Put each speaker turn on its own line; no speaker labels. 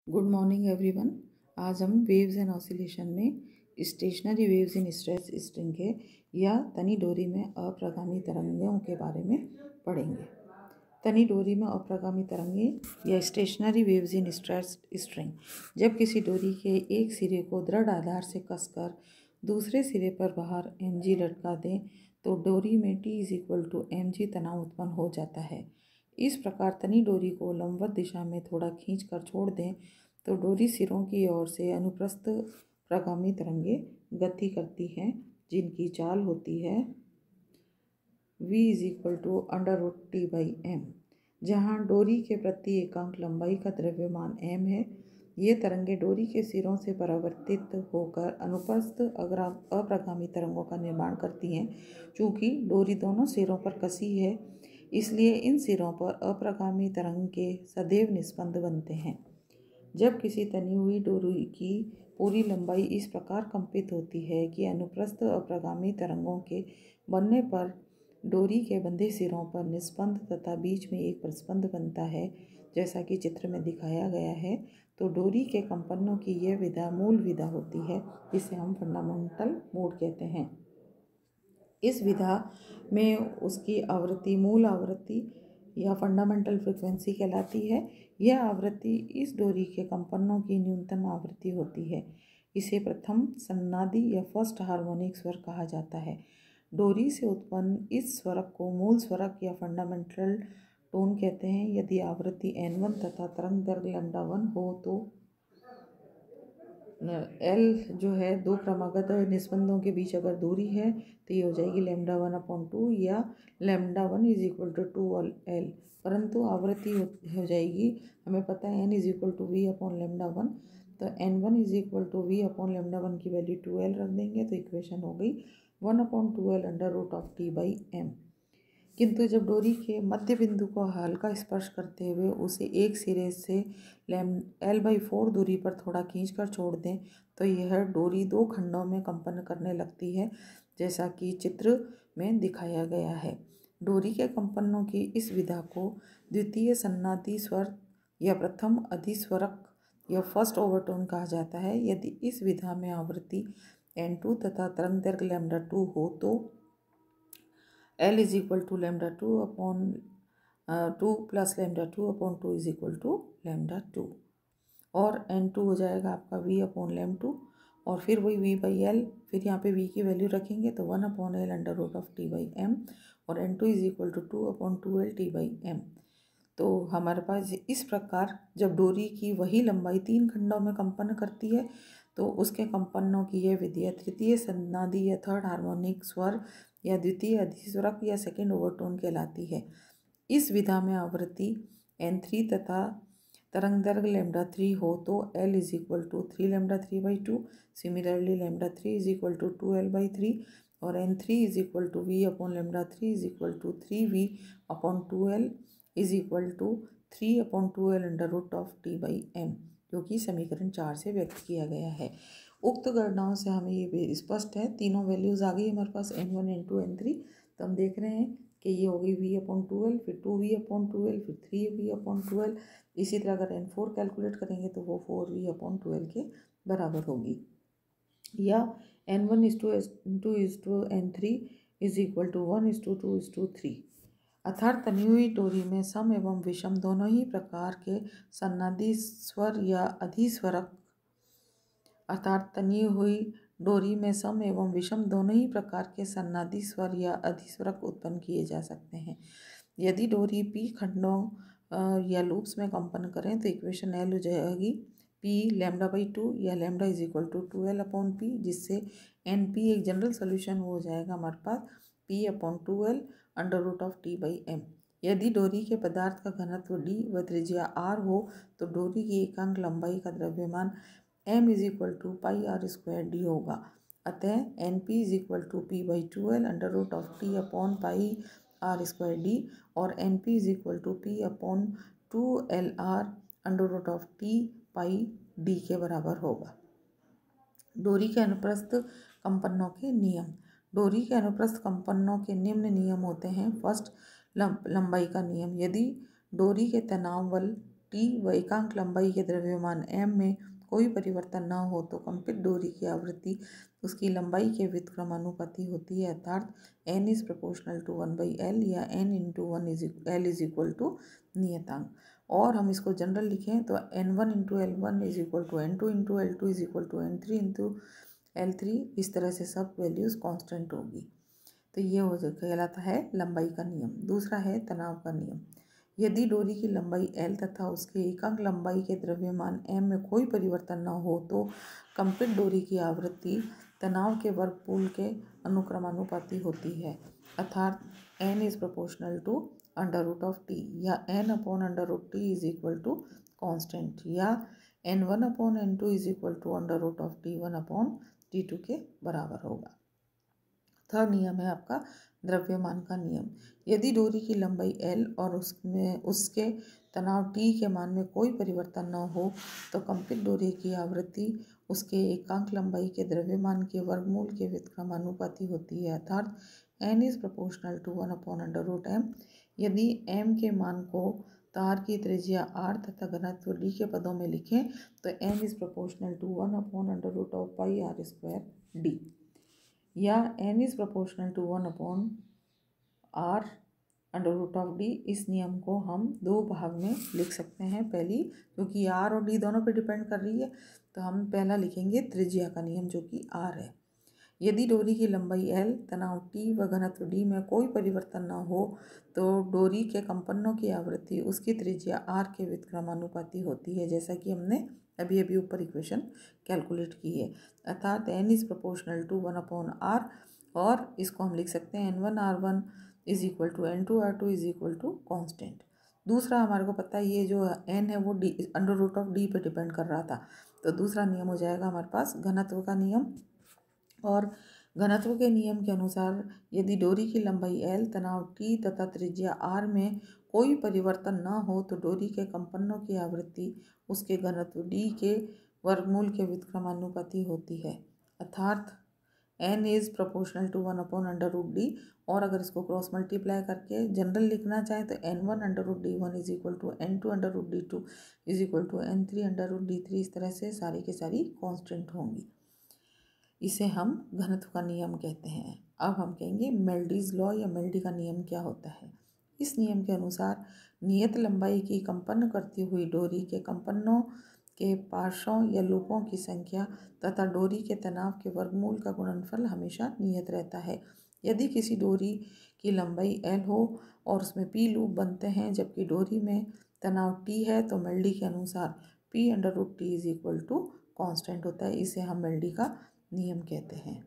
Good morning everyone. आज हम waves and oscillation में stationery waves in stretch string के या तनी डोरी में अप्रगामी तरंगों के बारे में पढ़ेंगे। तनी डोरी में अप्रगामी तरंगें या stationery waves in stretch string जब किसी डोरी के एक सिरे को दृढ़ आधार से कसकर दूसरे सिरे पर बाहर mg लटका दें तो डोरी में T=mg तनाव उत्पन्न हो जाता है। इस प्रकार तनी डोरी को लंबवत दिशा में थोड़ा खींचकर छोड़ दें तो डोरी सिरों की ओर से अनुप्रस्थ प्रगामी तरंगें गति करती हैं, जिनकी चाल होती है v=√T/m, जहाँ डोरी के प्रति एकांक लंबाई का द्रव्यमान m है। ये तरंगें डोरी के सिरों से परावर्तित होकर अनुप्रस्थ अप्रगामी तरंगों का निर्माण करती हैं। चूँकि डोरी दोनों सिरों पर कसी है, इसलिए इन सिरों पर अप्रगामी तरंग के सदैव निस्पंद बनते हैं। जब किसी तनी हुई डोरी की पूरी लंबाई इस प्रकार कंपित होती है कि अनुप्रस्थ अप्रगामी तरंगों के बनने पर डोरी के बंधे सिरों पर निस्पंद तथा बीच में एक प्रस्पंद बनता है, जैसा कि चित्र में दिखाया गया है, तो डोरी के कंपनों की यह विधा मूल विधा होती है, जिसे हम फंडामेंटल मोड कहते हैं। इस विधा में उसकी आवृत्ति मूल आवृत्ति या फंडामेंटल फ्रिक्वेंसी कहलाती है। यह आवृत्ति इस डोरी के कंपनों की न्यूनतम आवृत्ति होती है। इसे प्रथम सन्नादी या फर्स्ट हार्मोनिक स्वर कहा जाता है। डोरी से उत्पन्न इस स्वरक को मूल स्वरक या फंडामेंटल टोन कहते हैं। यदि आवृत्ति n1 तथा तरंग दैर्घ्य λ1 हो तो L जो है दो क्रमागत निस्पंदों के बीच अगर दूरी है तो ये हो जाएगी λ1/2 या λ1 = 2L, परंतु आवृत्ति हो जाएगी, हमें पता है n=v/λ1, तो n1 = v/λ1 की वैल्यू 2L रख देंगे तो इक्वेशन हो गई 1/2L√T/m। किंतु जब डोरी के मध्य बिंदु को हल्का स्पर्श करते हुए उसे एक सिरे से L/4 दूरी पर थोड़ा खींचकर छोड़ दें तो यह डोरी दो खंडों में कंपन करने लगती है, जैसा कि चित्र में दिखाया गया है। डोरी के कंपनों की इस विधा को द्वितीय सन्नादी स्वर या प्रथम अधिस्वरक या फर्स्ट ओवरटोन कहा जाता है। यदि इस विधा में आवृत्ति n2 तथा तरंग दैर्घ्य λ2 हो तो L = λ2/2 + λ2/2 = λ2 और n2 हो जाएगा आपका v/λ2 और फिर वही v/L, फिर यहाँ पे v की वैल्यू रखेंगे तो 1/L√T/m और n2 = 2/2L/T/m। तो हमारे पास इस प्रकार जब डोरी की वही लंबाई तीन खंडों में कंपन करती है तो उसके कंपनों की यह विधि तृतीय सन्नादी या थर्ड हार्मोनिक स्वर या द्वितीय अधिस्वरक या सेकेंड ओवरटोन कहलाती है। इस विधा में आवृत्ति n3 तथा तरंग दैर्घ्य λ3 हो तो L = 3λ3/2, सिमिलरली λ3 = 2L/3 और n3 = v/λ3 = 3v/2L = 3/2L√T/m, जो कि समीकरण 4 से व्यक्त किया गया है। उक्त गणनाओं से हमें ये स्पष्ट है, तीनों वैल्यूज़ आ गई हमारे पास n1 n2 n3। तो हम देख रहे हैं कि ये हो गई v/2L, फिर 2v/2L, फिर 3v/2L। इसी तरह अगर n4 कैलकुलेट करेंगे तो वो 4v/2L के बराबर होगी। या n1:n2:n3 = 1:2:3। अर्थात तनी हुई डोरी में सम एवं विषम दोनों ही प्रकार के सन्नादी स्वर या अधिस्वरक अर्थात तनी हुई डोरी में सम एवं विषम दोनों ही प्रकार के सन्नादी स्वर या अधिस्वरक उत्पन्न किए जा सकते हैं। यदि डोरी p खंडों या लूप्स में कंपन करें तो इक्वेशन L हो जाएगी p λ/2 या λ = 2L/p, जिससे np एक जनरल सोल्यूशन हो जाएगा हमारे पास p/2L√T/m। यदि डोरी के पदार्थ का घनत्व d व त्रिज्या r हो तो डोरी की एकांक लंबाई का द्रव्यमान m = πr² होगा। अतः np = p/2L√T/πr² और np = p/2Lr√T/d के बराबर होगा। डोरी के अनुप्रस्थ कंपनों के नियम। डोरी के अनुप्रस्थ कंपनों के निम्न नियम होते हैं। फर्स्ट, लंबाई का नियम। यदि डोरी के तनाव बल टी व एकांक लंबाई के द्रव्यमान m में कोई परिवर्तन न हो तो कंपित डोरी की आवृत्ति उसकी लंबाई के व्युत्क्रमानुपाती होती है, अर्थात n is proportional to 1/l या n into one l is equal to नियतांक। और हम इसको जनरल लिखें तो n1 into L1 is equal to n2 into L2 is equal to n3 into L3। इस तरह से सब वैल्यूज़ कांस्टेंट होगी। तो ये हो कहलाता है लंबाई का नियम। दूसरा है तनाव का नियम। यदि डोरी की लंबाई L तथा उसके एकांक लंबाई के द्रव्यमान m में कोई परिवर्तन न हो तो कंपित डोरी की आवृत्ति तनाव के वर्गमूल के अनुक्रमानुपाती होती है, अर्थात n is proportional to under root of T या n upon under root T is equal to constant या n1 upon n2 is equal to under root of t1 upon t2 के बराबर होगा। थर्ड नियम है आपका द्रव्यमान का नियम। यदि डोरी की लंबाई L और उसके तनाव T के मान में कोई परिवर्तन न हो तो कंपित डोरी की आवृत्ति उसके एकांक लंबाई के द्रव्यमान के वर्गमूल के व्युत्क्रमानुपाती होती है, अर्थात n is proportional to 1 upon under root m। यदि m के मान को तार की त्रिज्या r तथा घनत्व d के पदों में लिखें तो n is proportional to 1 upon under root of pi r square d या n is proportional to 1 upon r under root of d। इस नियम को हम दो भाग में लिख सकते हैं। पहली, क्योंकि r और d दोनों पे डिपेंड कर रही है तो हम पहला लिखेंगे त्रिज्या का नियम जो कि r है। यदि डोरी की लंबाई L, तनाव T व घनत्व D में कोई परिवर्तन न हो तो डोरी के कंपनों की आवृत्ति उसकी त्रिज्या r के व्युत्क्रमानुपाती होती है, जैसा कि हमने अभी अभी ऊपर इक्वेशन कैलकुलेट की है, अर्थात n is proportional to 1 upon r। और इसको हम लिख सकते हैं n1 r1 is equal to n2 r2 is equal to constant. दूसरा हमारे को पता है ये जो n है वो d under root of d पे डिपेंड कर रहा था, तो दूसरा नियम हो जाएगा हमारे पास घनत्व का नियम। और घनत्व के नियम के अनुसार यदि डोरी की लंबाई L, तनाव T तथा त्रिज्या r में कोई परिवर्तन न हो तो डोरी के कंपनों की आवृत्ति उसके घनत्व D के वर्गमूल के व्युत्क्रमानुपाती होती है, अर्थात n is proportional to 1 upon under root d। और अगर इसको क्रॉस मल्टीप्लाई करके जनरल लिखना चाहें तो n1 under root d1 is equal to n2 under root d2 is equal to n3 under root d3। इस तरह से सारी की सारी कांस्टेंट होंगी। इसे हम घनत्व का नियम कहते हैं। अब हम कहेंगे मेल्डीज लॉ या मेल्डी का नियम क्या होता है। इस नियम के अनुसार नियत लंबाई की कंपन करती हुई डोरी के कंपनों के पार्श्वों या लूपों की संख्या तथा डोरी के तनाव के वर्गमूल का गुणनफल हमेशा नियत रहता है। यदि किसी डोरी की लंबाई L हो और उसमें P लूप बनते हैं जबकि डोरी में तनाव T है तो मेल्डी के अनुसार P under root T is equal to constant होता है। इसे हम मेल्डी का नियम कहते हैं।